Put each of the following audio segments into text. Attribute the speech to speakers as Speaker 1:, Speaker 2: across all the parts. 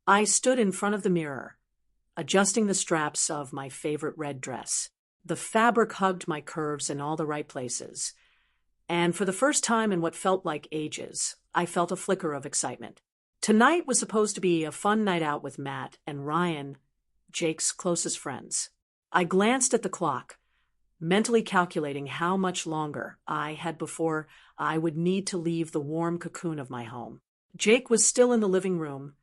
Speaker 1: I stood in front of the mirror, adjusting the straps of my favorite red dress. The fabric hugged my curves in all the right places, and for the first time in what felt like ages, I felt a flicker of excitement. Tonight was supposed to be a fun night out with Matt and Ryan, Jake's closest friends. I glanced at the clock, mentally calculating how much longer I had before I would need to leave the warm cocoon of my home. Jake was still in the living room,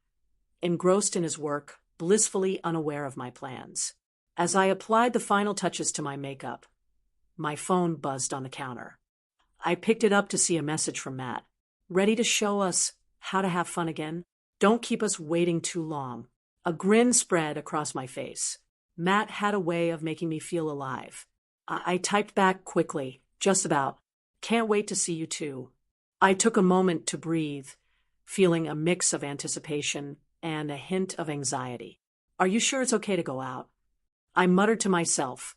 Speaker 1: engrossed in his work, blissfully unaware of my plans. As I applied the final touches to my makeup, my phone buzzed on the counter. I picked it up to see a message from Matt. Ready to show us how to have fun again? Don't keep us waiting too long. A grin spread across my face. Matt had a way of making me feel alive. I typed back quickly, just about. Can't wait to see you too. I took a moment to breathe, feeling a mix of anticipation and a hint of anxiety. Are you sure it's okay to go out? I muttered to myself,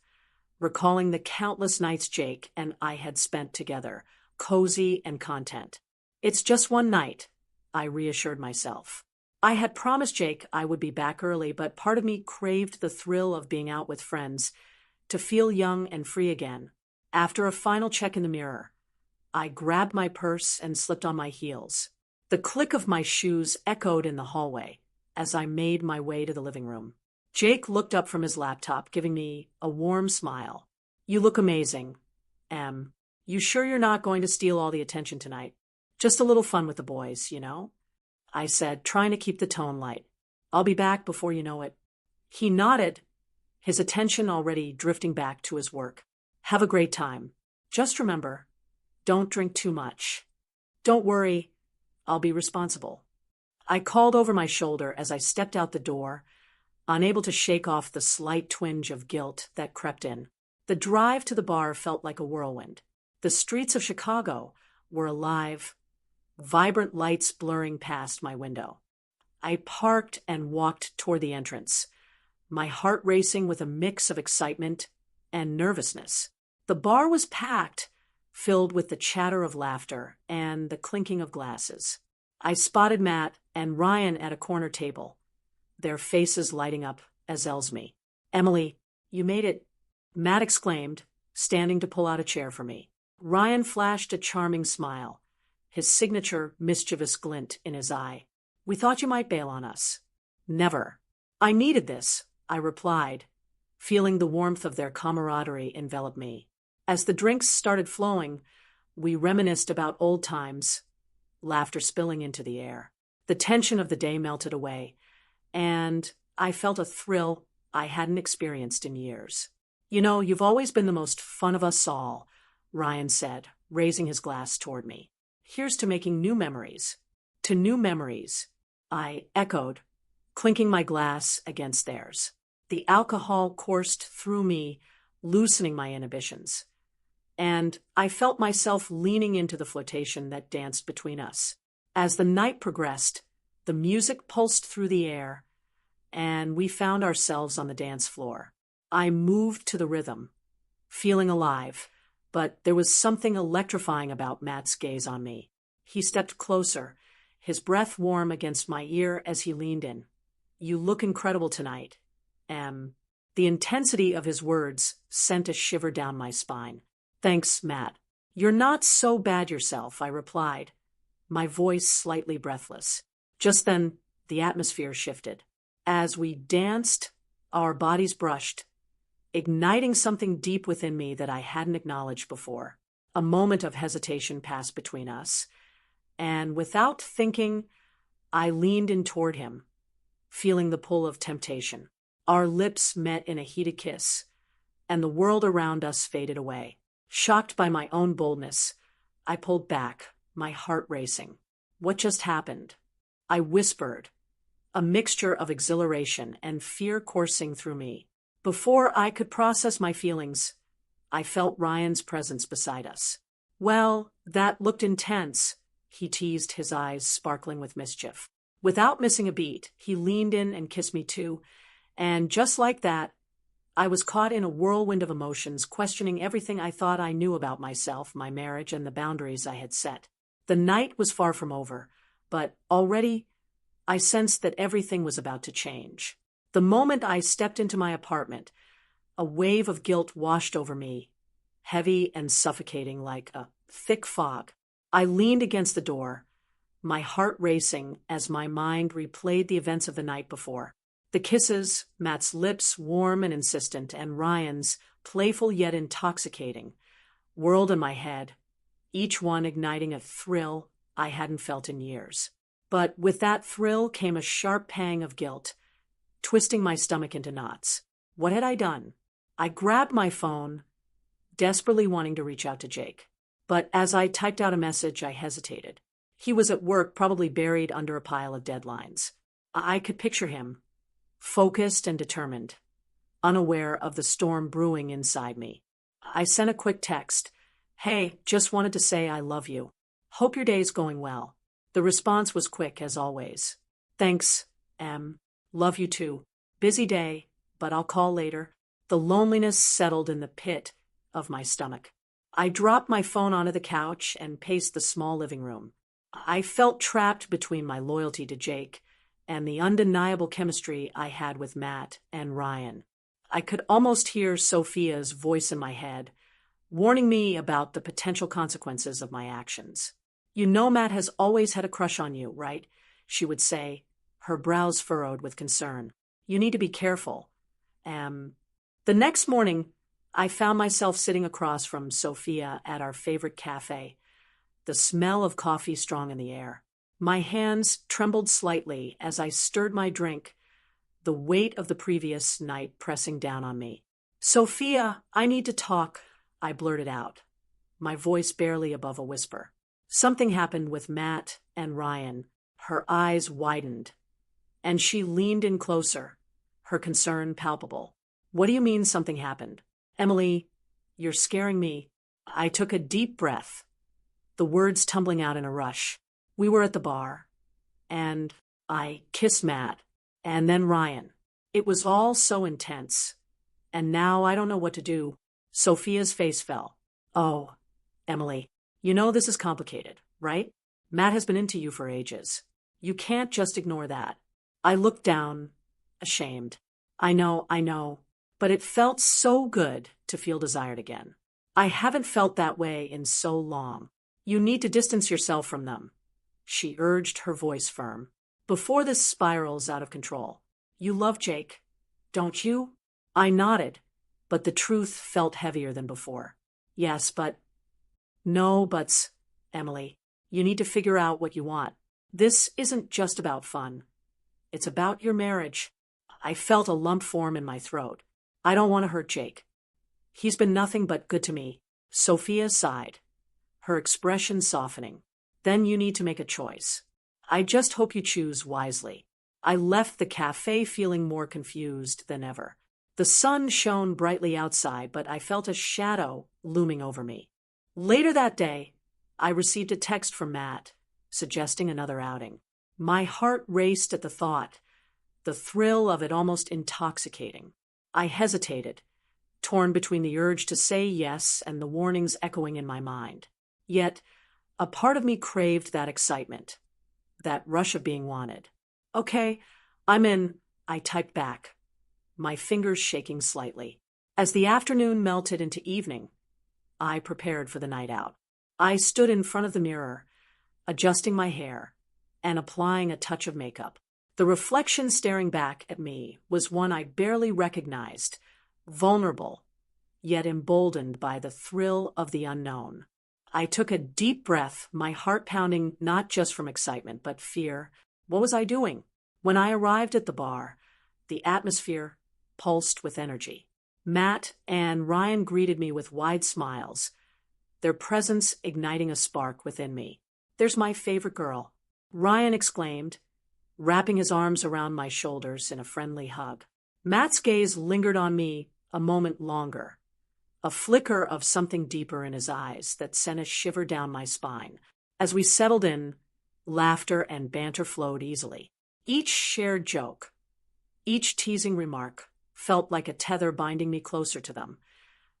Speaker 1: recalling the countless nights Jake and I had spent together, cozy and content. It's just one night, I reassured myself. I had promised Jake I would be back early, but part of me craved the thrill of being out with friends, to feel young and free again. After a final check in the mirror, I grabbed my purse and slipped on my heels. The click of my shoes echoed in the hallway as I made my way to the living room. Jake looked up from his laptop, giving me a warm smile. You look amazing, Em. You sure you're not going to steal all the attention tonight? Just a little fun with the boys, you know? I said, trying to keep the tone light. I'll be back before you know it. He nodded, his attention already drifting back to his work. Have a great time. Just remember, don't drink too much. Don't worry, I'll be responsible. I called over my shoulder as I stepped out the door, unable to shake off the slight twinge of guilt that crept in. The drive to the bar felt like a whirlwind. The streets of Chicago were alive, vibrant lights blurring past my window. I parked and walked toward the entrance, my heart racing with a mix of excitement and nervousness. The bar was packed, filled with the chatter of laughter and the clinking of glasses. I spotted Matt and Ryan at a corner table, their faces lighting up as Elsme. Emily, you made it, Matt exclaimed, standing to pull out a chair for me. Ryan flashed a charming smile, his signature mischievous glint in his eye. We thought you might bail on us. Never. I needed this, I replied, feeling the warmth of their camaraderie envelop me. As the drinks started flowing, we reminisced about old times, laughter spilling into the air. The tension of the day melted away, and I felt a thrill I hadn't experienced in years. You know, you've always been the most fun of us all, Ryan said, raising his glass toward me. Here's to making new memories. To new memories, I echoed, clinking my glass against theirs. The alcohol coursed through me, loosening my inhibitions, and I felt myself leaning into the flirtation that danced between us. As the night progressed, the music pulsed through the air, and we found ourselves on the dance floor. I moved to the rhythm, feeling alive, but there was something electrifying about Matt's gaze on me. He stepped closer, his breath warm against my ear as he leaned in. You look incredible tonight, Em. The intensity of his words sent a shiver down my spine. Thanks, Matt. You're not so bad yourself, I replied, my voice slightly breathless. Just then, the atmosphere shifted. As we danced, our bodies brushed, igniting something deep within me that I hadn't acknowledged before. A moment of hesitation passed between us, and without thinking, I leaned in toward him, feeling the pull of temptation. Our lips met in a heated kiss, and the world around us faded away. Shocked by my own boldness, I pulled back, my heart racing. What just happened? I whispered, a mixture of exhilaration and fear coursing through me. Before I could process my feelings, I felt Ryan's presence beside us. Well, that looked intense, he teased, his eyes sparkling with mischief. Without missing a beat, he leaned in and kissed me too, and just like that, I was caught in a whirlwind of emotions, questioning everything I thought I knew about myself, my marriage, and the boundaries I had set. The night was far from over, but already I sensed that everything was about to change. The moment I stepped into my apartment, a wave of guilt washed over me, heavy and suffocating like a thick fog. I leaned against the door, my heart racing as my mind replayed the events of the night before. The kisses, Matt's lips warm and insistent, and Ryan's, playful yet intoxicating, whirled in my head, each one igniting a thrill I hadn't felt in years. But with that thrill came a sharp pang of guilt, twisting my stomach into knots. What had I done? I grabbed my phone, desperately wanting to reach out to Jake. But as I typed out a message, I hesitated. He was at work, probably buried under a pile of deadlines. I could picture him, focused and determined, unaware of the storm brewing inside me. I sent a quick text. Hey, just wanted to say I love you. Hope your day's going well. The response was quick as always. Thanks, M. Love you too. Busy day, but I'll call later. The loneliness settled in the pit of my stomach. I dropped my phone onto the couch and paced the small living room. I felt trapped between my loyalty to Jake and the undeniable chemistry I had with Matt and Ryan. I could almost hear Sophia's voice in my head, warning me about the potential consequences of my actions. You know Matt has always had a crush on you, right? She would say, her brows furrowed with concern. You need to be careful. The next morning, I found myself sitting across from Sophia at our favorite cafe, the smell of coffee strong in the air. My hands trembled slightly as I stirred my drink, the weight of the previous night pressing down on me. Sophia, I need to talk, I blurted out, my voice barely above a whisper. Something happened with Matt and Ryan. Her eyes widened, and she leaned in closer, her concern palpable. What do you mean something happened? Emily, you're scaring me. I took a deep breath, the words tumbling out in a rush. We were at the bar, and I kissed Matt, and then Ryan. It was all so intense, and now I don't know what to do. Sophia's face fell. Oh, Emily, you know this is complicated, right? Matt has been into you for ages. You can't just ignore that. I looked down, ashamed. I know, but it felt so good to feel desired again. I haven't felt that way in so long. You need to distance yourself from them, she urged, her voice firm, before this spirals out of control. You love Jake, don't you? I nodded, but the truth felt heavier than before. Yes, but... No buts, Emily. You need to figure out what you want. This isn't just about fun. It's about your marriage. I felt a lump form in my throat. I don't want to hurt Jake. He's been nothing but good to me. Sophia sighed, her expression softening. Then you need to make a choice. I just hope you choose wisely. I left the cafe feeling more confused than ever. The sun shone brightly outside, but I felt a shadow looming over me. Later that day, I received a text from Matt, suggesting another outing. My heart raced at the thought, the thrill of it almost intoxicating. I hesitated, torn between the urge to say yes and the warnings echoing in my mind. Yet, a part of me craved that excitement, that rush of being wanted. Okay, I'm in, I typed back, my fingers shaking slightly. As the afternoon melted into evening, I prepared for the night out. I stood in front of the mirror, adjusting my hair and applying a touch of makeup. The reflection staring back at me was one I barely recognized, vulnerable, yet emboldened by the thrill of the unknown. I took a deep breath, my heart pounding not just from excitement, but fear. What was I doing? When I arrived at the bar, the atmosphere pulsed with energy. Matt and Ryan greeted me with wide smiles, their presence igniting a spark within me. There's my favorite girl, Ryan exclaimed, wrapping his arms around my shoulders in a friendly hug. Matt's gaze lingered on me a moment longer, a flicker of something deeper in his eyes that sent a shiver down my spine. As we settled in, laughter and banter flowed easily. Each shared joke, each teasing remark, felt like a tether binding me closer to them,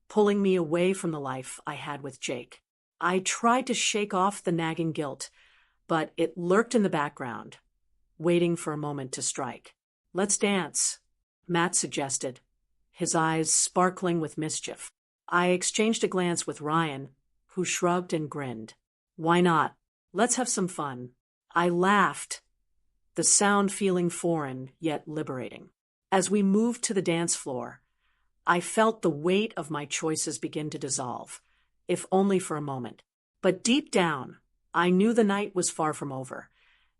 Speaker 1: pulling me away from the life I had with Jake. I tried to shake off the nagging guilt, but it lurked in the background, waiting for a moment to strike. "Let's dance," Matt suggested, his eyes sparkling with mischief. I exchanged a glance with Ryan, who shrugged and grinned. "Why not? Let's have some fun." I laughed, the sound feeling foreign yet liberating. As we moved to the dance floor, I felt the weight of my choices begin to dissolve, if only for a moment. But deep down, I knew the night was far from over,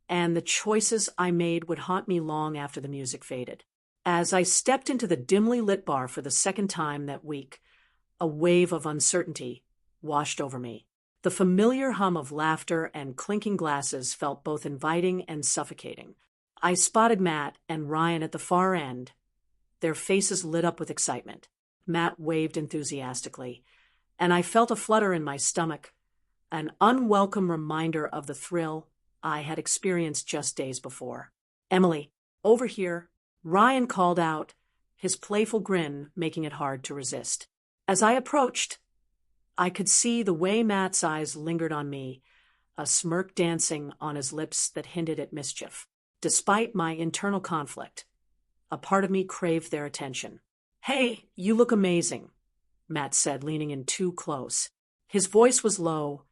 Speaker 1: and the choices I made would haunt me long after the music faded. As I stepped into the dimly lit bar for the second time that week, a wave of uncertainty washed over me. The familiar hum of laughter and clinking glasses felt both inviting and suffocating. I spotted Matt and Ryan at the far end, their faces lit up with excitement. Matt waved enthusiastically, and I felt a flutter in my stomach, an unwelcome reminder of the thrill I had experienced just days before. "Emily, over here," Ryan called out, his playful grin making it hard to resist. As I approached, I could see the way Matt's eyes lingered on me, a smirk dancing on his lips that hinted at mischief. Despite my internal conflict, a part of me craved their attention. "Hey, you look amazing," Matt said, leaning in too close. His voice was low,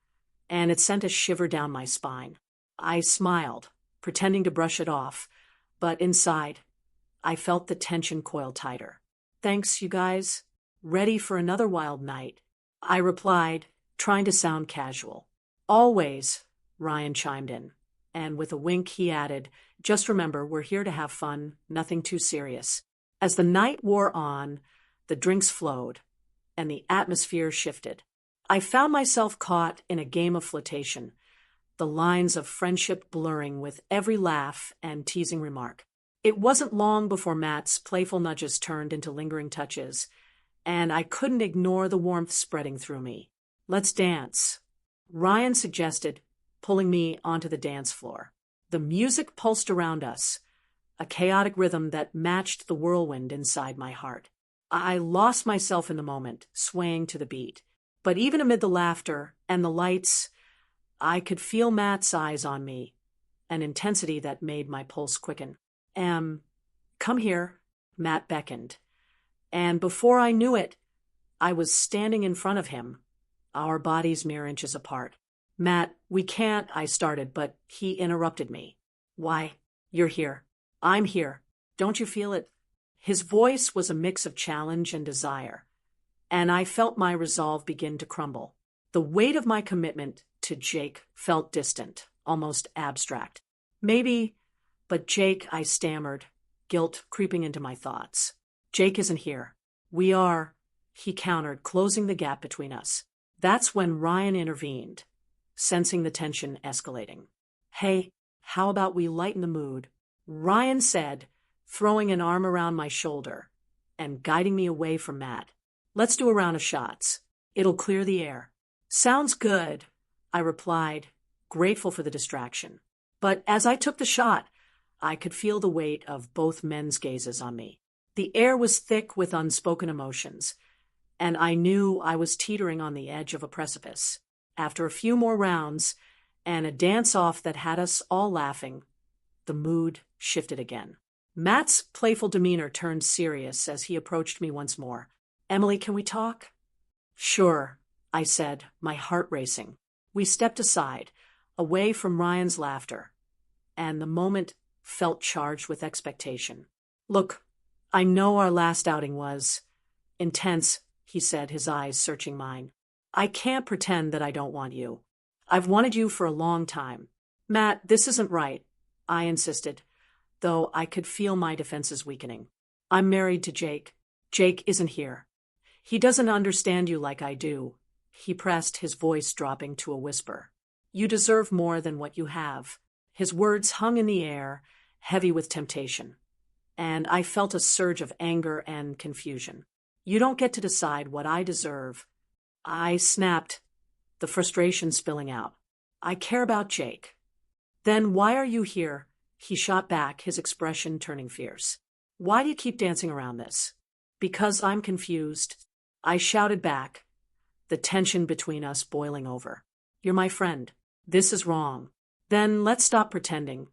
Speaker 1: and it sent a shiver down my spine. I smiled, pretending to brush it off, but inside, I felt the tension coil tighter. "Thanks, you guys. Ready for another wild night?" I replied, trying to sound casual. "Always," Ryan chimed in, and with a wink he added, "Just remember, we're here to have fun, nothing too serious." As the night wore on, the drinks flowed, and the atmosphere shifted. I found myself caught in a game of flirtation, the lines of friendship blurring with every laugh and teasing remark. It wasn't long before Matt's playful nudges turned into lingering touches, and I couldn't ignore the warmth spreading through me. "Let's dance," Ryan suggested, pulling me onto the dance floor. The music pulsed around us, a chaotic rhythm that matched the whirlwind inside my heart. I lost myself in the moment, swaying to the beat. But even amid the laughter and the lights, I could feel Matt's eyes on me, an intensity that made my pulse quicken. Come here," Matt beckoned. And before I knew it, I was standing in front of him, our bodies mere inches apart. "Matt, we can't," I started, but he interrupted me. "Why, you're here. I'm here. Don't you feel it?" His voice was a mix of challenge and desire, and I felt my resolve begin to crumble. The weight of my commitment to Jake felt distant, almost abstract. "Maybe, but Jake," I stammered, guilt creeping into my thoughts. "Jake isn't here. We are," he countered, closing the gap between us. That's when Ryan intervened, sensing the tension escalating. "Hey, how about we lighten the mood?" Ryan said, throwing an arm around my shoulder and guiding me away from Matt. "Let's do a round of shots. It'll clear the air." "Sounds good," I replied, grateful for the distraction. But as I took the shot, I could feel the weight of both men's gazes on me. The air was thick with unspoken emotions, and I knew I was teetering on the edge of a precipice. After a few more rounds, and a dance-off that had us all laughing, the mood shifted again. Matt's playful demeanor turned serious as he approached me once more. "Emily, can we talk?" "Sure," I said, my heart racing. We stepped aside, away from Ryan's laughter, and the moment felt charged with expectation. "Look, I know our last outing was intense," he said, his eyes searching mine. "I can't pretend that I don't want you. I've wanted you for a long time." "Matt, this isn't right," I insisted, though I could feel my defenses weakening. "I'm married to Jake. Jake isn't here. He doesn't understand you like I do," he pressed, his voice dropping to a whisper. "You deserve more than what you have." His words hung in the air, heavy with temptation, and I felt a surge of anger and confusion. "You don't get to decide what I deserve," I snapped, the frustration spilling out. "I care about Jake." "Then why are you here?" he shot back, his expression turning fierce. "Why do you keep dancing around this?" "Because I'm confused," I shouted back, the tension between us boiling over. "You're my friend. This is wrong." "Then let's stop pretending,"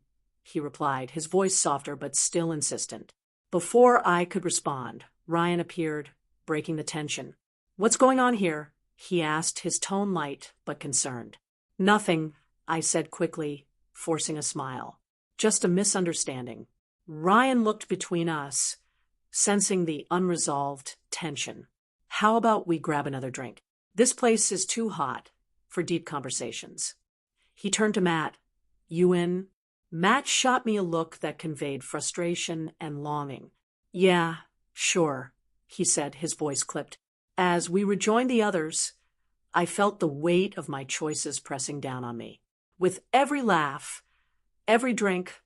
Speaker 1: he replied, his voice softer but still insistent. Before I could respond, Ryan appeared, breaking the tension. "What's going on here?" he asked, his tone light but concerned. "Nothing," I said quickly, forcing a smile. "Just a misunderstanding." Ryan looked between us, sensing the unresolved tension. "How about we grab another drink? This place is too hot for deep conversations." He turned to Matt. "You in?" Matt shot me a look that conveyed frustration and longing. "Yeah, sure," he said, his voice clipped. As we rejoined the others, I felt the weight of my choices pressing down on me. With every laugh, every drink,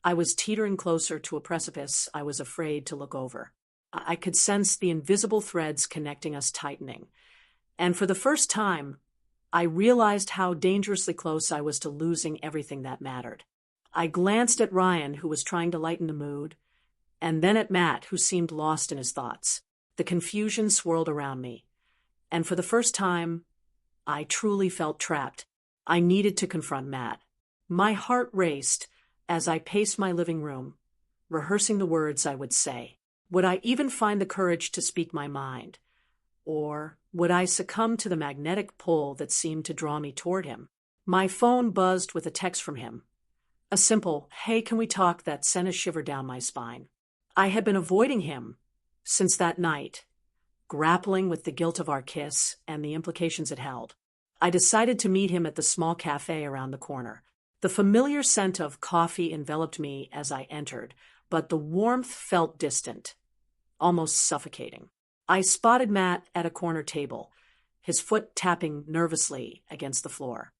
Speaker 1: I was teetering closer to a precipice I was afraid to look over. I could sense the invisible threads connecting us tightening, and for the first time, I realized how dangerously close I was to losing everything that mattered. I glanced at Ryan, who was trying to lighten the mood, and then at Matt, who seemed lost in his thoughts. The confusion swirled around me, and for the first time, I truly felt trapped. I needed to confront Matt. My heart raced as I paced my living room, rehearsing the words I would say. Would I even find the courage to speak my mind? Or would I succumb to the magnetic pull that seemed to draw me toward him? My phone buzzed with a text from him. A simple, "Hey, can we talk?" that sent a shiver down my spine. I had been avoiding him since that night, grappling with the guilt of our kiss and the implications it held. I decided to meet him at the small cafe around the corner. The familiar scent of coffee enveloped me as I entered, but the warmth felt distant, almost suffocating. I spotted Matt at a corner table, his foot tapping nervously against the floor.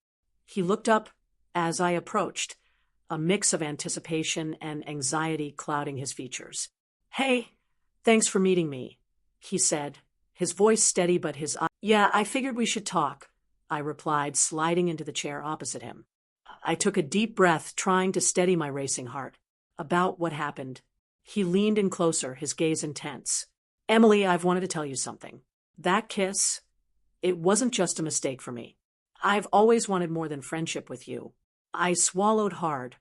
Speaker 1: He looked up as I approached, a mix of anticipation and anxiety clouding his features. "Hey, thanks for meeting me," he said, his voice steady but his eyes. "Yeah, I figured we should talk," I replied, sliding into the chair opposite him. I took a deep breath, trying to steady my racing heart. "About what happened?" He leaned in closer, his gaze intense. "Emily, I've wanted to tell you something. That kiss, it wasn't just a mistake for me. I've always wanted more than friendship with you." I swallowed hard,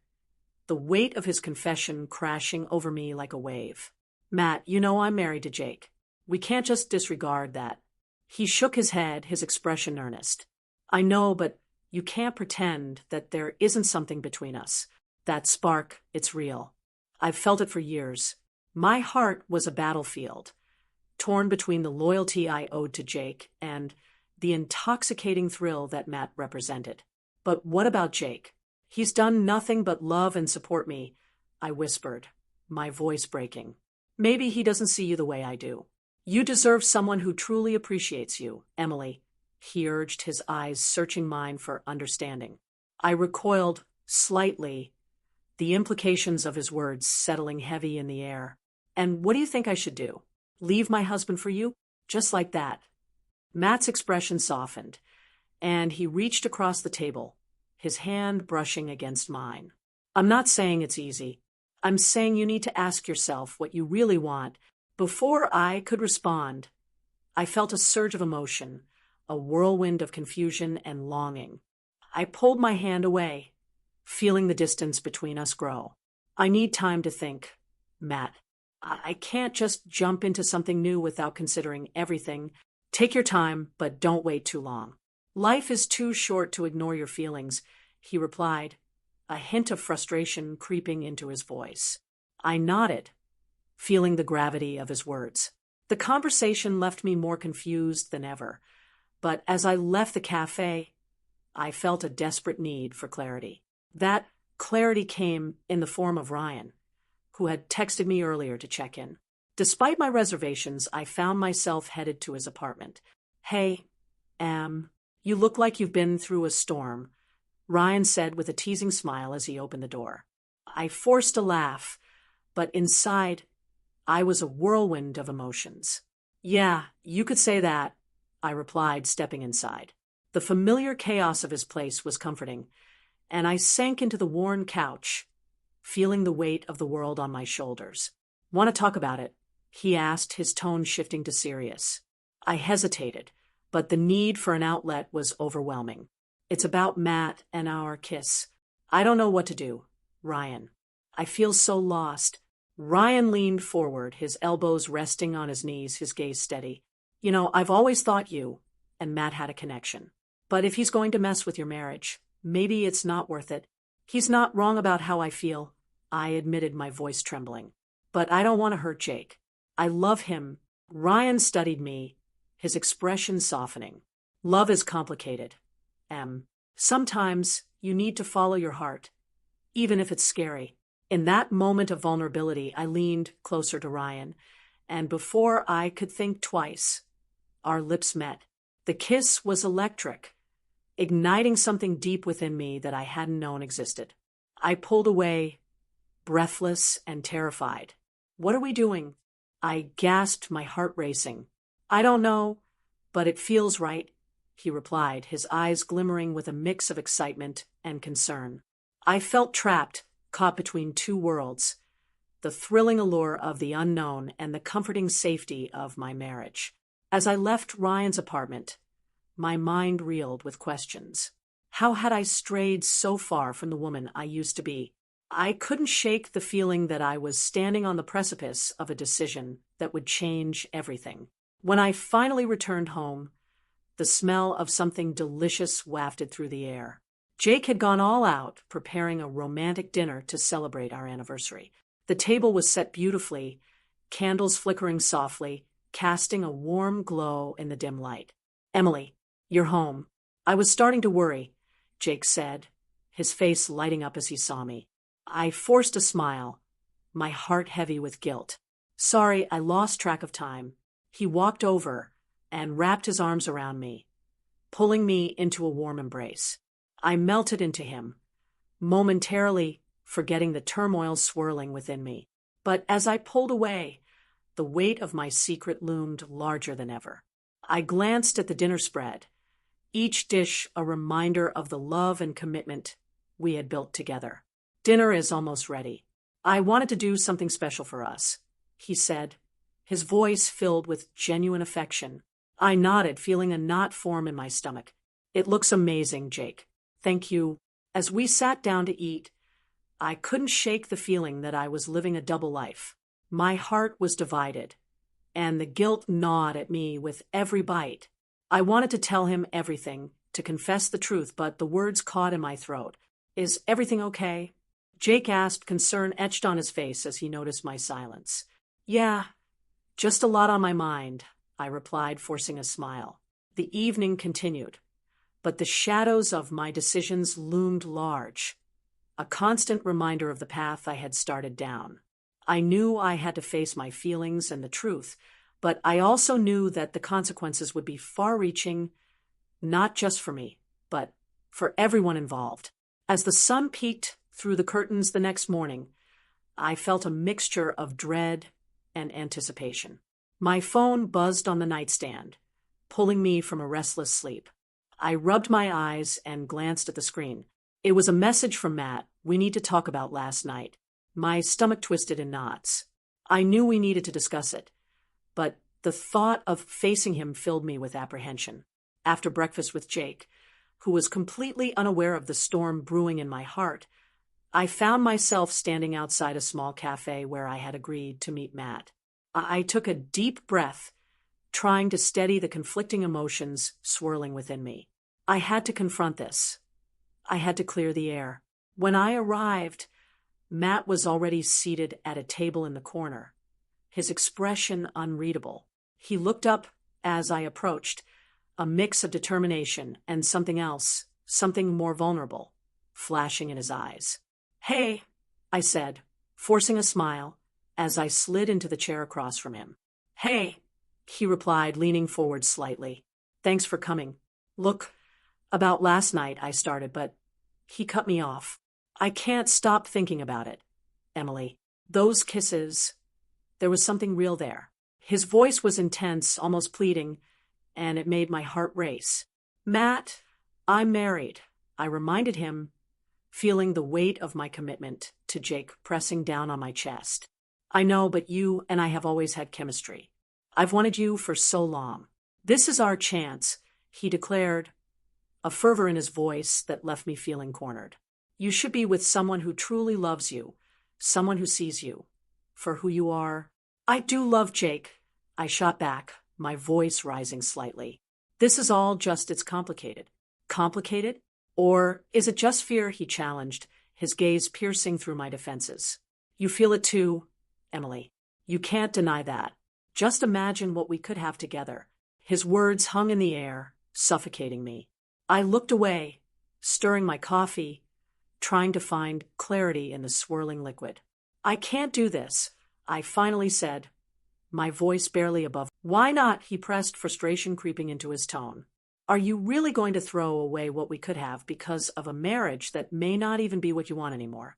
Speaker 1: the weight of his confession crashing over me like a wave. "Matt, you know I'm married to Jake. We can't just disregard that." He shook his head, his expression earnest. "I know, but you can't pretend that there isn't something between us. That spark, it's real. I've felt it for years." My heart was a battlefield, torn between the loyalty I owed to Jake and the intoxicating thrill that Matt represented. "But what about Jake? He's done nothing but love and support me," I whispered, my voice breaking. "Maybe he doesn't see you the way I do. You deserve someone who truly appreciates you, Emily," he urged, his eyes searching mine for understanding. I recoiled slightly, the implications of his words settling heavy in the air. "And what do you think I should do? Leave my husband for you? Just like that?" Matt's expression softened, and he reached across the table, his hand brushing against mine. "I'm not saying it's easy. I'm saying you need to ask yourself what you really want." Before I could respond, I felt a surge of emotion, a whirlwind of confusion and longing. I pulled my hand away, feeling the distance between us grow. "I need time to think, Matt. I can't just jump into something new without considering everything. Take your time, but don't wait too long." "Life is too short to ignore your feelings," he replied, a hint of frustration creeping into his voice. I nodded, feeling the gravity of his words. The conversation left me more confused than ever, but as I left the cafe, I felt a desperate need for clarity. That clarity came in the form of Ryan, who had texted me earlier to check in. Despite my reservations, I found myself headed to his apartment. "Hey, you look like you've been through a storm," Ryan said with a teasing smile as he opened the door. I forced a laugh, but inside, I was a whirlwind of emotions. "Yeah, you could say that," I replied, stepping inside. The familiar chaos of his place was comforting, and I sank into the worn couch, feeling the weight of the world on my shoulders. "Want to talk about it?" he asked, his tone shifting to serious. I hesitated, but the need for an outlet was overwhelming. "It's about Matt and our kiss. I don't know what to do, Ryan." I feel so lost. Ryan leaned forward, his elbows resting on his knees, his gaze steady. I've always thought you and Matt had a connection. But if he's going to mess with your marriage, maybe it's not worth it. He's not wrong about how I feel, I admitted, my voice trembling. But I don't want to hurt Jake. I love him. Ryan studied me, his expression softening. Love is complicated. Sometimes you need to follow your heart, even if it's scary. In that moment of vulnerability, I leaned closer to Ryan, and before I could think twice, our lips met. The kiss was electric, igniting something deep within me that I hadn't known existed. I pulled away, breathless and terrified. What are we doing? I gasped, my heart racing. I don't know, but it feels right, he replied, his eyes glimmering with a mix of excitement and concern. I felt trapped, caught between two worlds, the thrilling allure of the unknown and the comforting safety of my marriage. As I left Ryan's apartment, my mind reeled with questions. How had I strayed so far from the woman I used to be? I couldn't shake the feeling that I was standing on the precipice of a decision that would change everything. When I finally returned home, the smell of something delicious wafted through the air. Jake had gone all out, preparing a romantic dinner to celebrate our anniversary. The table was set beautifully, candles flickering softly, casting a warm glow in the dim light. Emily, you're home. I was starting to worry, Jake said, his face lighting up as he saw me. I forced a smile, my heart heavy with guilt. Sorry, I lost track of time. He walked over and wrapped his arms around me, pulling me into a warm embrace. I melted into him, momentarily forgetting the turmoil swirling within me. But as I pulled away, the weight of my secret loomed larger than ever. I glanced at the dinner spread, each dish a reminder of the love and commitment we had built together. Dinner is almost ready. I wanted to do something special for us, he said, his voice filled with genuine affection. I nodded, feeling a knot form in my stomach. It looks amazing, Jake. Thank you. As we sat down to eat, I couldn't shake the feeling that I was living a double life. My heart was divided, and the guilt gnawed at me with every bite. I wanted to tell him everything, to confess the truth, but the words caught in my throat. Is everything okay? Jake asked, concern etched on his face as he noticed my silence. Yeah, just a lot on my mind, I replied, forcing a smile. The evening continued, but the shadows of my decisions loomed large, a constant reminder of the path I had started down. I knew I had to face my feelings and the truth, but I also knew that the consequences would be far-reaching, not just for me, but for everyone involved. As the sun peeked through the curtains the next morning, I felt a mixture of dread and anticipation. My phone buzzed on the nightstand, pulling me from a restless sleep. I rubbed my eyes and glanced at the screen. It was a message from Matt. We need to talk about last night. My stomach twisted in knots. I knew we needed to discuss it, but the thought of facing him filled me with apprehension. After breakfast with Jake, who was completely unaware of the storm brewing in my heart, I found myself standing outside a small cafe where I had agreed to meet Matt. I took a deep breath, trying to steady the conflicting emotions swirling within me. I had to confront this. I had to clear the air. When I arrived, Matt was already seated at a table in the corner, his expression unreadable. He looked up as I approached, a mix of determination and something else, something more vulnerable, flashing in his eyes. Hey, I said, forcing a smile as I slid into the chair across from him. Hey, he replied, leaning forward slightly. Thanks for coming. Look, about last night, I started, but he cut me off. I can't stop thinking about it, Emily. Those kisses, there was something real there. His voice was intense, almost pleading, and it made my heart race. Matt, I'm married, I reminded him, feeling the weight of my commitment to Jake pressing down on my chest. I know, but you and I have always had chemistry. I've wanted you for so long. This is our chance, he declared, a fervor in his voice that left me feeling cornered. You should be with someone who truly loves you, someone who sees you for who you are. I do love Jake, I shot back, my voice rising slightly. This is all just it's complicated. Complicated? Or is it just fear? He challenged, his gaze piercing through my defenses. You feel it too, Emily. You can't deny that. Just imagine what we could have together. His words hung in the air, suffocating me. I looked away, stirring my coffee, trying to find clarity in the swirling liquid. I can't do this, I finally said, my voice barely above. Why not? He pressed, frustration creeping into his tone. Are you really going to throw away what we could have because of a marriage that may not even be what you want anymore?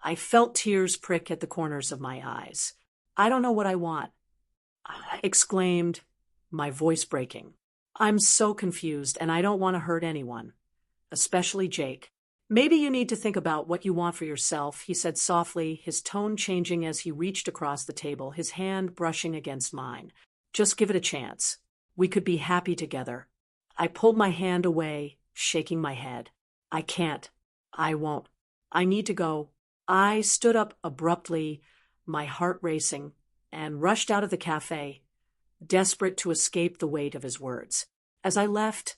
Speaker 1: I felt tears prick at the corners of my eyes. I don't know what I want, I exclaimed, my voice breaking. I'm so confused and I don't want to hurt anyone, especially Jake. Maybe you need to think about what you want for yourself, he said softly, his tone changing as he reached across the table, his hand brushing against mine. Just give it a chance. We could be happy together. I pulled my hand away, shaking my head. I can't. I won't. I need to go. I stood up abruptly, my heart racing, and rushed out of the cafe, desperate to escape the weight of his words. As I left,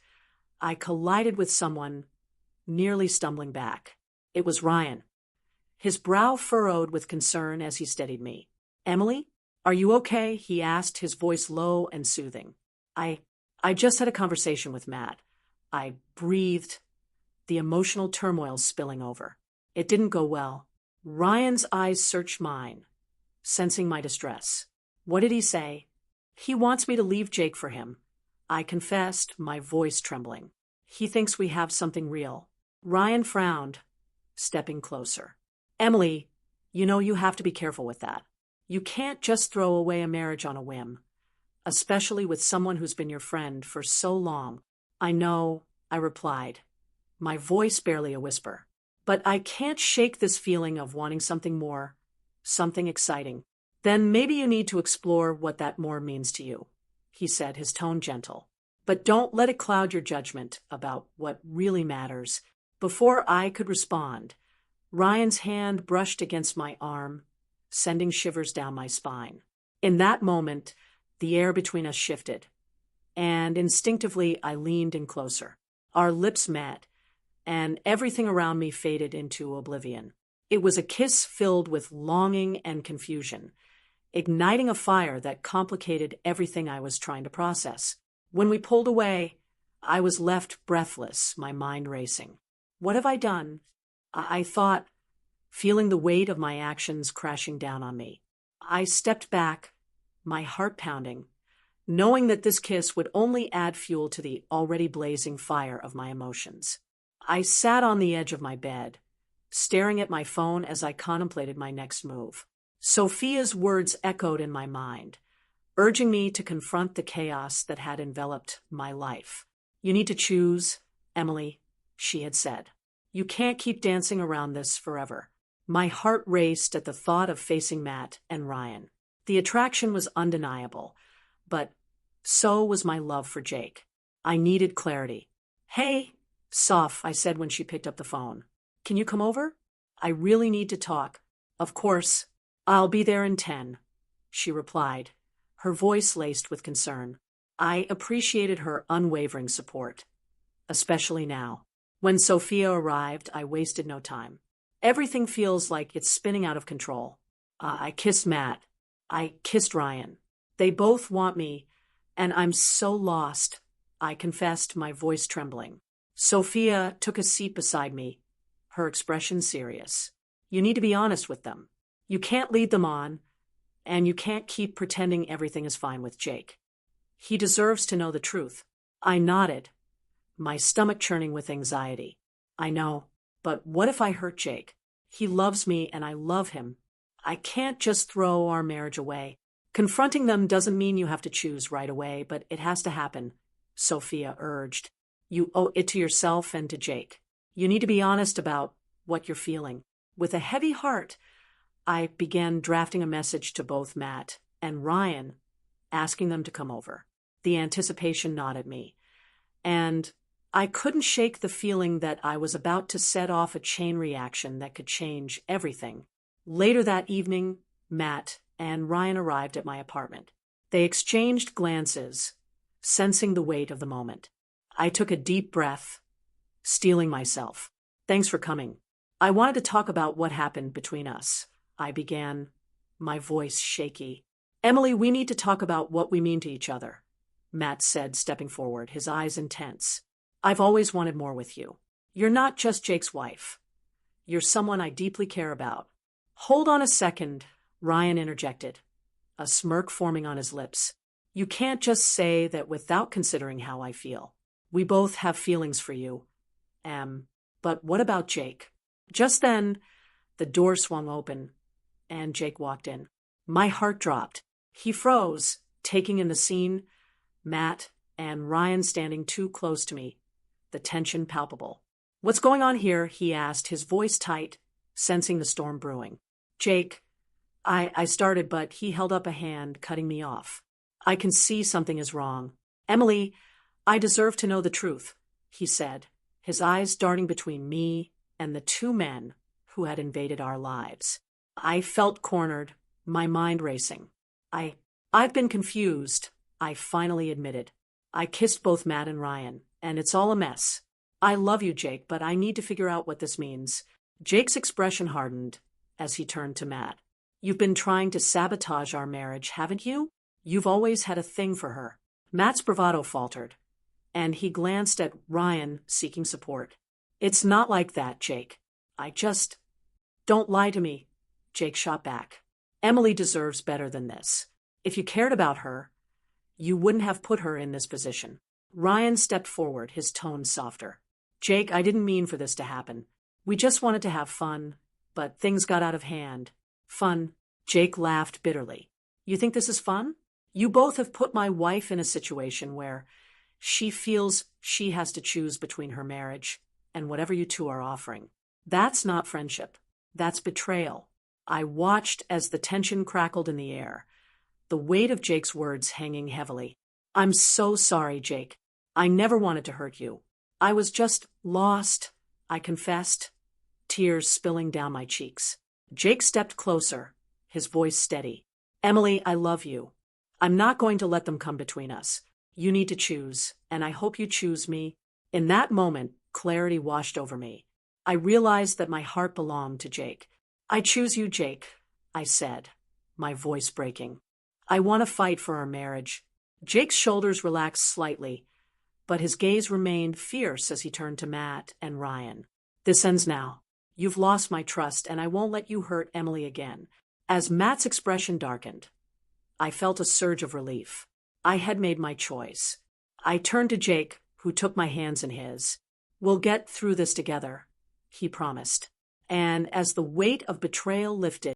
Speaker 1: I collided with someone, nearly stumbling back. It was Ryan. His brow furrowed with concern as he steadied me. Emily, are you okay? He asked, his voice low and soothing. I just had a conversation with Matt. I breathed, the emotional turmoil spilling over. It didn't go well. Ryan's eyes searched mine, sensing my distress. What did he say? He wants me to leave Jake for him, I confessed, my voice trembling. He thinks we have something real. Ryan frowned, stepping closer. Emily, you know you have to be careful with that. You can't just throw away a marriage on a whim, especially with someone who's been your friend for so long. I know, I replied, my voice barely a whisper. But I can't shake this feeling of wanting something more, something exciting. Then maybe you need to explore what that more means to you, he said, his tone gentle. But don't let it cloud your judgment about what really matters. Before I could respond, Ryan's hand brushed against my arm, sending shivers down my spine. In that moment, the air between us shifted, and instinctively I leaned in closer. Our lips met, and everything around me faded into oblivion. It was a kiss filled with longing and confusion, igniting a fire that complicated everything I was trying to process. When we pulled away, I was left breathless, my mind racing. What have I done? I thought, feeling the weight of my actions crashing down on me. I stepped back, my heart pounding, knowing that this kiss would only add fuel to the already blazing fire of my emotions. I sat on the edge of my bed, staring at my phone as I contemplated my next move. Sophia's words echoed in my mind, urging me to confront the chaos that had enveloped my life. You need to choose, Emily, she had said. You can't keep dancing around this forever. My heart raced at the thought of facing Matt and Ryan. The attraction was undeniable, but so was my love for Jake. I needed clarity. Hey, Soph, I said when she picked up the phone. Can you come over? I really need to talk. Of course. I'll be there in 10, she replied, her voice laced with concern. I appreciated her unwavering support, especially now. When Sophia arrived, I wasted no time. Everything feels like it's spinning out of control. I kissed Matt. I kissed Ryan. They both want me, and I'm so lost, I confessed, my voice trembling. Sophia took a seat beside me, her expression serious. You need to be honest with them. You can't lead them on, and you can't keep pretending everything is fine with Jake. He deserves to know the truth. I nodded, my stomach churning with anxiety. I know, but what if I hurt Jake? He loves me and I love him. I can't just throw our marriage away. Confronting them doesn't mean you have to choose right away, but it has to happen, Sophia urged. You owe it to yourself and to Jake. You need to be honest about what you're feeling. With a heavy heart, I began drafting a message to both Matt and Ryan, asking them to come over. The anticipation gnawed at me, and I couldn't shake the feeling that I was about to set off a chain reaction that could change everything. Later that evening, Matt and Ryan arrived at my apartment. They exchanged glances, sensing the weight of the moment. I took a deep breath, steeling myself. Thanks for coming. I wanted to talk about what happened between us. I began, my voice shaky. Emily, we need to talk about what we mean to each other, Matt said, stepping forward, his eyes intense. I've always wanted more with you. You're not just Jake's wife. You're someone I deeply care about. Hold on a second, Ryan interjected, a smirk forming on his lips. You can't just say that without considering how I feel. We both have feelings for you. But what about Jake? Just then, the door swung open, and Jake walked in. My heart dropped. He froze, taking in the scene, Matt and Ryan standing too close to me, the tension palpable. What's going on here? He asked, his voice tight, sensing the storm brewing. Jake, I started, but he held up a hand, cutting me off. I can see something is wrong. Emily, I deserve to know the truth, he said, his eyes darting between me and the two men who had invaded our lives. I felt cornered, my mind racing. I've been confused, I finally admitted. I kissed both Matt and Ryan, and it's all a mess. I love you, Jake, but I need to figure out what this means. Jake's expression hardened as he turned to Matt. You've been trying to sabotage our marriage, haven't you? You've always had a thing for her. Matt's bravado faltered, and he glanced at Ryan, seeking support. It's not like that, Jake. Don't lie to me, Jake shot back. Emily deserves better than this. If you cared about her, you wouldn't have put her in this position. Ryan stepped forward, his tone softer. Jake, I didn't mean for this to happen. We just wanted to have fun, but things got out of hand. Fun? Jake laughed bitterly. You think this is fun? You both have put my wife in a situation where she feels she has to choose between her marriage and whatever you two are offering. That's not friendship. That's betrayal. I watched as the tension crackled in the air, the weight of Jake's words hanging heavily. I'm so sorry, Jake. I never wanted to hurt you. I was just lost, I confessed, tears spilling down my cheeks. Jake stepped closer, his voice steady. Emily, I love you. I'm not going to let them come between us. You need to choose, and I hope you choose me. In that moment, clarity washed over me. I realized that my heart belonged to Jake. I choose you, Jake, I said, my voice breaking. I want to fight for our marriage. Jake's shoulders relaxed slightly, but his gaze remained fierce as he turned to Matt and Ryan. This ends now. You've lost my trust, and I won't let you hurt Emily again. As Matt's expression darkened, I felt a surge of relief. I had made my choice. I turned to Jake, who took my hands in his. We'll get through this together, he promised. And as the weight of betrayal lifted,